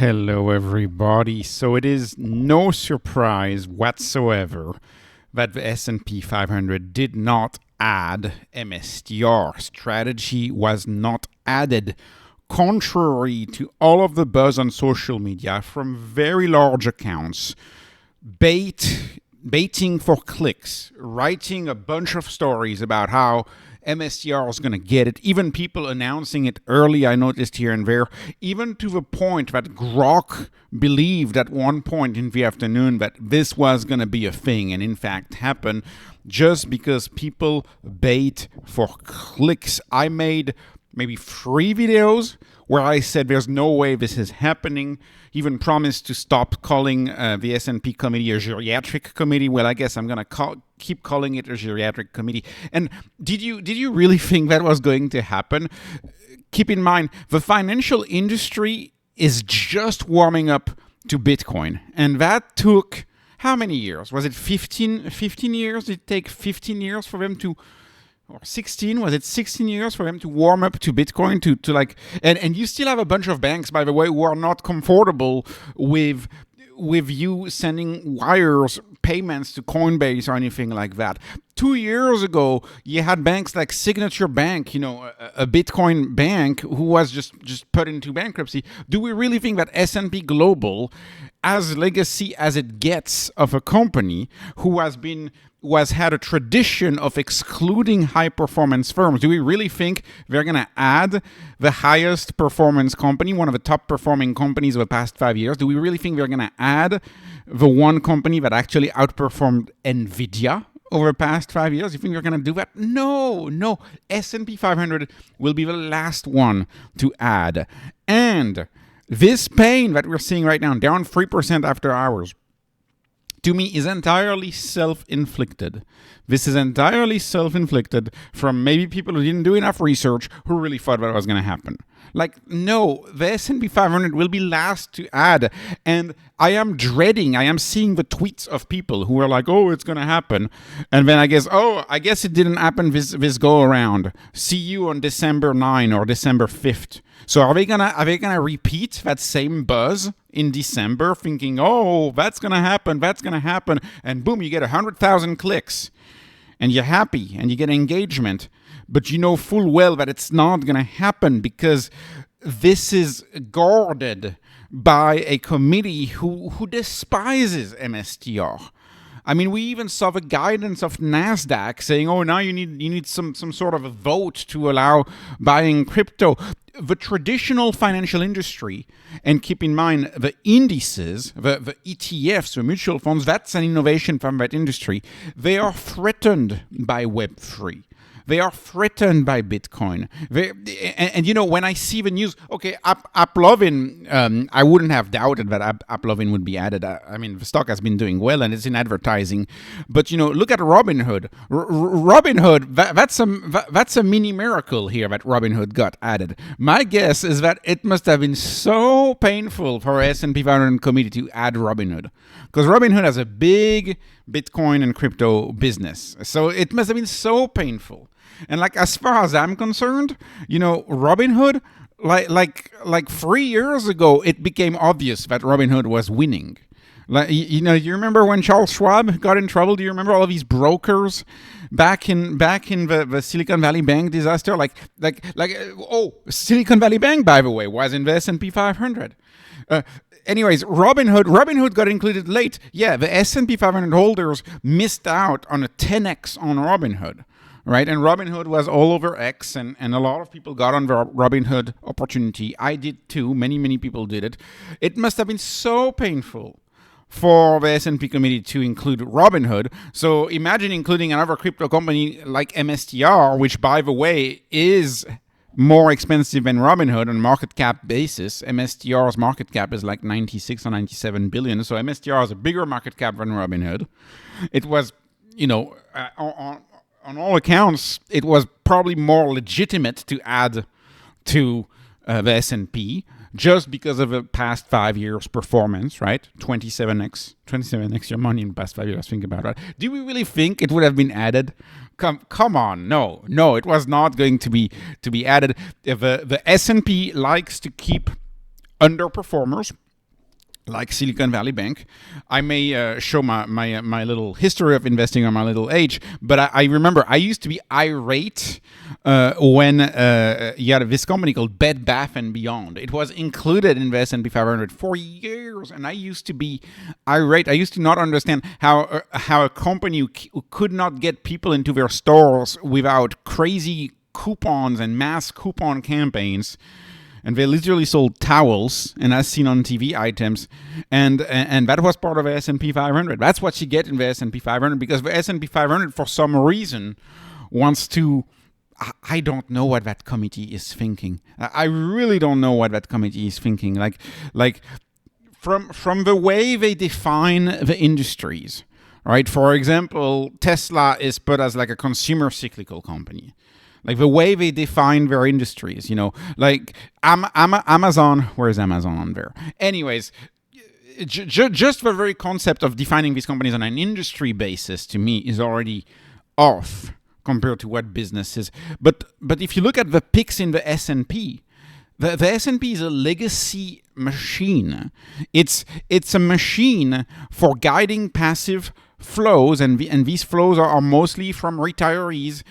Hello, everybody. So it is no surprise whatsoever that the S&P 500 did not add MSTR. Strategy was not added, contrary to all of the buzz on social media from very large accounts, baiting for clicks, writing a bunch of stories about how MSTR is going to get it, even people announcing it early, I noticed here and there, even to the point that Grok believed at one point in the afternoon that this was going to be a thing, and in fact happened, just because people bait for clicks. I made maybe 3 videos where I said there's no way this is happening. Even promised to stop calling the S&P committee a geriatric committee. Well, I guess I'm going to keep calling it a geriatric committee. And did you really think that was going to happen? Keep in mind, the financial industry is just warming up to Bitcoin. And that took how many years? Was it 15 years? Did it take 15 years for them to... or 16, was it 16 years for them to warm up to Bitcoin to like, and you still have a bunch of banks, by the way, who are not comfortable with you sending wires, payments to Coinbase or anything like that. 2 years ago, you had banks like Signature Bank, a Bitcoin bank who was just put into bankruptcy. Do we really think that S&P Global, as legacy as it gets of a company who has had a tradition of excluding high-performance firms, do we really think they're going to add the highest performance company, one of the top-performing companies of the past 5 years? Do we really think they're going to add the one company that actually outperformed NVIDIA over the past 5 years? You think they're going to do that? No. S&P 500 will be the last one to add. And this pain that we're seeing right now, down 3% after hours, to me, is entirely self-inflicted. This is entirely self-inflicted from maybe people who didn't do enough research, who really thought that was going to happen. Like, no, the S&P 500 will be last to add. And I am seeing the tweets of people who are like, oh, it's going to happen. And then I guess it didn't happen this go around. See you on December 9 or December 5th. So are they gonna repeat that same buzz in December, thinking, oh, that's gonna happen, and boom, you get 100,000 clicks, and you're happy, and you get engagement, but you know full well that it's not gonna happen because this is guarded by a committee who despises MSTR. I mean, we even saw the guidance of NASDAQ saying, oh, now you need some sort of a vote to allow buying crypto. The traditional financial industry, and keep in mind the indices, the ETFs, the mutual funds, that's an innovation from that industry. They are threatened by Web3. They are threatened by Bitcoin. And when I see the news, okay, AppLovin, I wouldn't have doubted that AppLovin would be added. I mean, the stock has been doing well and it's in advertising. But, look at Robinhood. Robinhood, that's a mini miracle here that Robinhood got added. My guess is that it must have been so painful for S&P 500 committee to add Robinhood. Because Robinhood has a big Bitcoin and crypto business. So it must have been so painful. And like, as far as I'm concerned, Robinhood, like 3 years ago, it became obvious that Robinhood was winning. Like, you remember when Charles Schwab got in trouble? Do you remember all of these brokers back in the Silicon Valley Bank disaster? Silicon Valley Bank, by the way, was in the S&P 500. Anyways, Robinhood got included late. Yeah, the S&P 500 holders missed out on a 10x on Robinhood, right? And Robinhood was all over X, and a lot of people got on the Robinhood opportunity. I did too. Many people did it. It must have been so painful for the S&P committee to include Robinhood. So imagine including another crypto company like MSTR, which, by the way, is more expensive than Robinhood on market cap basis. MSTR's market cap is like 96 or 97 billion. So MSTR has a bigger market cap than Robinhood. It was, on all accounts, it was probably more legitimate to add to the S&P just because of the past 5 years' performance, right? 27x your money in the past 5 years. Think about that. Do we really think it would have been added? Come on, no, it was not going to be added. The S&P likes to keep underperformers like Silicon Valley Bank. I may show my little history of investing on my little age, but I remember I used to be irate when you had this company called Bed Bath and Beyond. It was included in the S&P 500 for years, and I used to be irate. I used to not understand how a company could not get people into their stores without crazy coupons and mass coupon campaigns. And they literally sold towels and as seen on TV items, and that was part of the S&P 500. That's what you get in the S&P 500, because the S&P 500 for some reason wants to. I don't know what that committee is thinking. I really don't know what that committee is thinking. Like from the way they define the industries, right? For example, Tesla is put as like a consumer cyclical company. Like the way they define their industries, like Amazon. Where is Amazon on there? Anyways, just the very concept of defining these companies on an industry basis, to me, is already off compared to what business is. But if you look at the picks in the S&P, the S&P is a legacy machine. It's a machine for guiding passive flows, and these flows are mostly from retirees.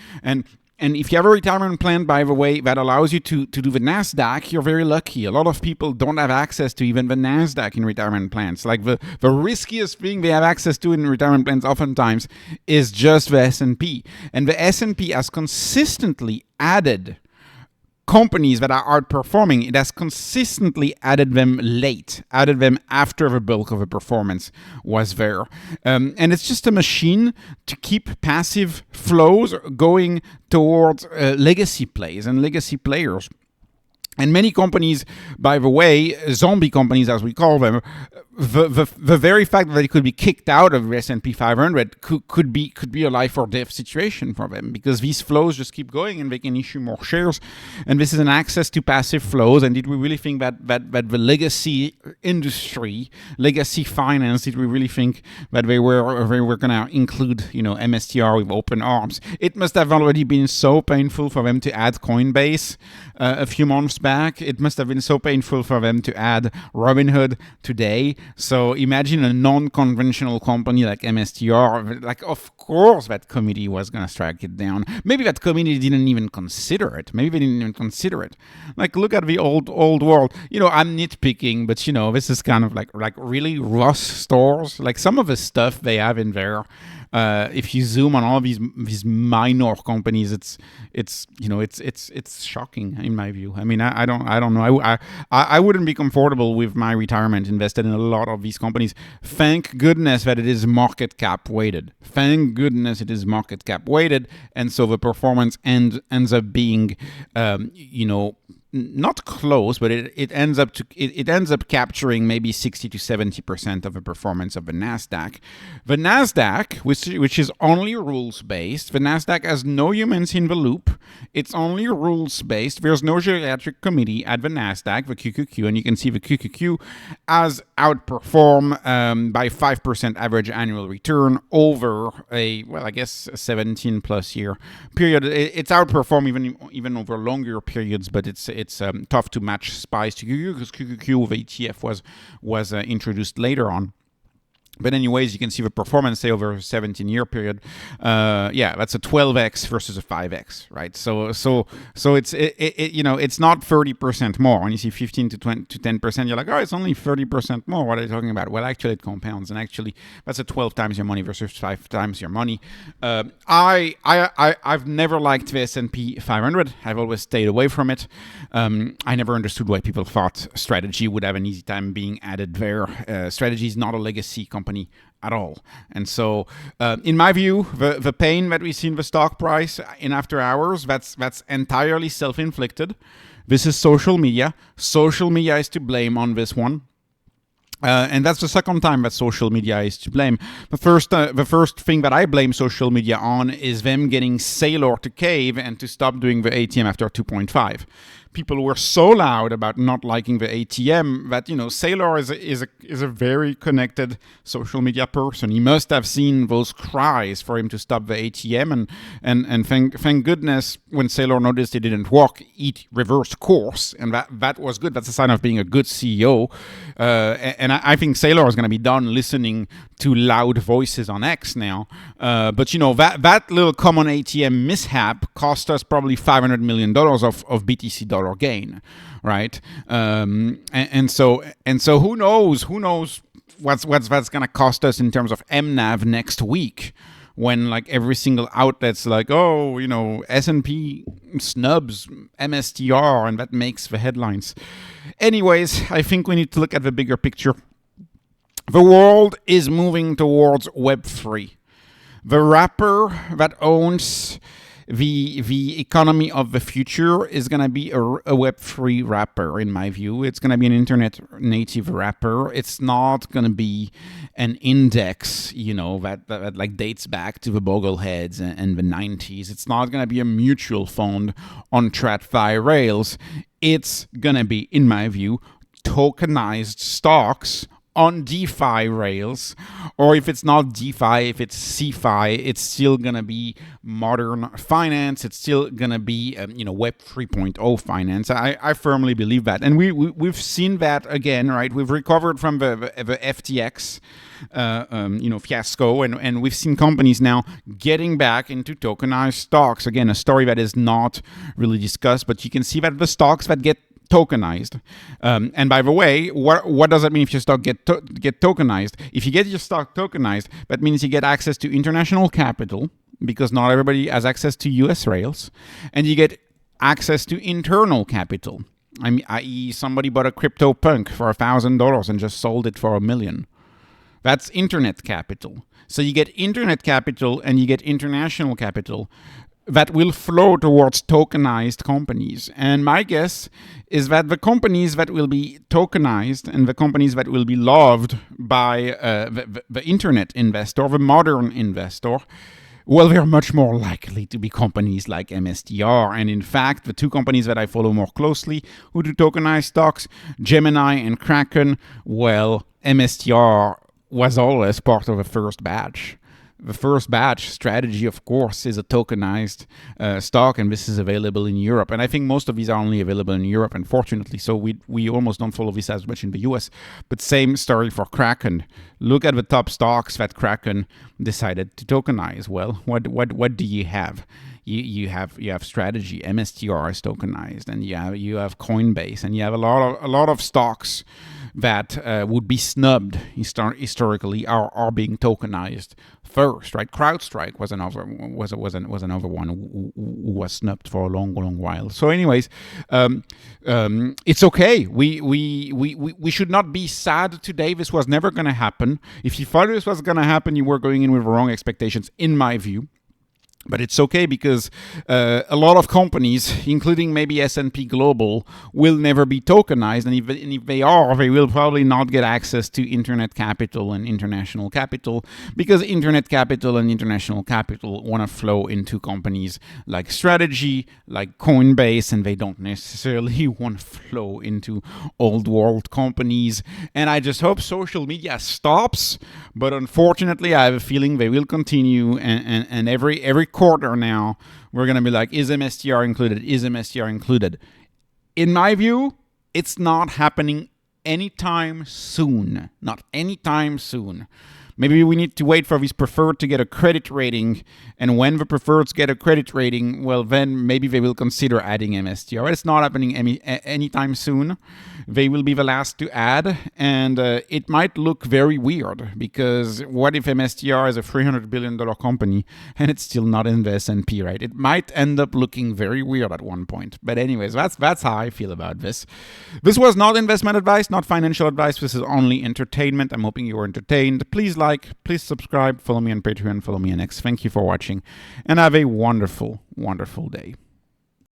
And if you have a retirement plan, by the way, that allows you to do the NASDAQ, you're very lucky. A lot of people don't have access to even the NASDAQ in retirement plans. Like the riskiest thing they have access to in retirement plans oftentimes is just the S&P. And the S&P has consistently added companies that are outperforming. It has consistently added them late, added them after the bulk of the performance was there. And it's just a machine to keep passive flows going towards legacy plays and legacy players. And many companies, by the way, zombie companies as we call them, the very fact that they could be kicked out of the S&P 500 could be a life or death situation for them, because these flows just keep going and they can issue more shares. And this is an access to passive flows. And did we really think that the legacy industry, legacy finance, did we really think that they were going to include MSTR with open arms? It must have already been so painful for them to add Coinbase a few months back. It must have been so painful for them to add Robinhood today. So imagine a non-conventional company like MSTR. Like, of course, that committee was going to strike it down. Maybe that committee didn't even consider it. Like, look at the old world. I'm nitpicking, but this is kind of like really Ross stores. Like some of the stuff they have in there. If you zoom on all these minor companies, it's shocking in my view. I mean, I don't know. I wouldn't be comfortable with my retirement invested in a lot of these companies. Thank goodness that it is market cap weighted. And so the performance ends up being, not close, but it ends up capturing maybe 60 to 70% of the performance of the Nasdaq. The Nasdaq, which is only rules based, the Nasdaq has no humans in the loop. It's only rules based. There's no geriatric committee at the Nasdaq, the QQQ, and you can see the QQQ has outperformed by 5% average annual return over a 17 plus year period. It's outperformed even over longer periods, but it's tough to match SPY's to QQQ, because QQQ, the ETF, was introduced later on. But anyways, you can see the performance, say, over a 17-year period. That's a 12x versus a 5x, right? So it's not 30% more. When you see 15 to 10%, you're like, oh, it's only 30% more. What are you talking about? Well, actually, it compounds, and actually, that's a 12 times your money versus 5 times your money. I've never liked the S&P 500. I've always stayed away from it. I never understood why people thought strategy would have an easy time being added there. Strategy is not a legacy company at all. And so, in my view, the pain that we see in the stock price in after hours, that's entirely self-inflicted. This is social media. Social media is to blame on this one. And that's the second time that social media is to blame. The first thing that I blame social media on is them getting Sailor to cave and to stop doing the ATM after 2.5. people were so loud about not liking the ATM that, Saylor is a very connected social media person. He must have seen those cries for him to stop the ATM, and thank goodness when Saylor noticed it didn't work, it reversed course, and that was good. That's a sign of being a good CEO. And I think Saylor is going to be done listening to loud voices on X now. But that little Common ATM mishap cost us probably $500 million of BTC dollar gain, right? And so who knows what's going to cost us in terms of MNAV next week, when like every single outlet's like, S&P snubs MSTR, and that makes the headlines. Anyways, I think we need to look at the bigger picture. The world is moving towards Web3. The wrapper that owns the economy of the future is going to be a Web3 wrapper, in my view. It's going to be an internet native wrapper. It's not going to be an index, that like dates back to the bogleheads and the 90s. It's not going to be a mutual fund on TradFi rails. It's going to be, in my view, tokenized stocks on DeFi rails, or if it's not DeFi, if it's CeFi, it's still gonna be modern finance. It's still gonna be Web 3.0 finance. I firmly believe that, and we've seen that again, right? We've recovered from the FTX fiasco, and we've seen companies now getting back into tokenized stocks. Again, a story that is not really discussed, but you can see that the stocks that get tokenized. And by the way, what does that mean if your stock get tokenized? If you get your stock tokenized, that means you get access to international capital, because not everybody has access to US rails, and you get access to internal capital. I mean, i.e., somebody bought a CryptoPunk for $1,000 and just sold it for $1 million. That's internet capital. So you get internet capital and you get international capital that will flow towards tokenized companies. And my guess is that the companies that will be tokenized and the companies that will be loved by the internet investor, the modern investor, well, they're much more likely to be companies like MSTR. And in fact, the two companies that I follow more closely who do tokenized stocks, Gemini and Kraken, well, MSTR was always part of the first batch. The first batch strategy, of course, is a tokenized stock, and this is available in Europe. And I think most of these are only available in Europe, unfortunately. So we almost don't follow this as much in the US. But same story for Kraken. Look at the top stocks that Kraken decided to tokenize. Well, what do you have? You have strategy. MSTR is tokenized, and you have Coinbase, and you have a lot of stocks that would be snubbed historically are being tokenized first, right? CrowdStrike was another one who was snubbed for a long while. So, anyways, it's okay. We should not be sad today. This was never going to happen. If you thought this was going to happen, you were going in with wrong expectations, in my view. But it's okay, because a lot of companies, including maybe S&P Global, will never be tokenized. And if they are, they will probably not get access to internet capital and international capital, because internet capital and international capital want to flow into companies like Strategy, like Coinbase, and they don't necessarily want to flow into old world companies. And I just hope social media stops. But unfortunately, I have a feeling they will continue, and every quarter now, we're going to be like, is MSTR included? Is MSTR included? In my view, it's not happening anytime soon. Not anytime soon. Maybe we need to wait for these preferred to get a credit rating, and when the preferreds get a credit rating, well, then maybe they will consider adding MSTR. It's not happening anytime soon. They will be the last to add, and it might look very weird, because what if MSTR is a $300 billion company and it's still not in the S&P, right? It might end up looking very weird at one point. But anyways, that's how I feel about this. This was not investment advice, not financial advice. This is only entertainment. I'm hoping you were entertained. Please please subscribe, follow me on Patreon, follow me on X. Thank you for watching, and have a wonderful, wonderful day.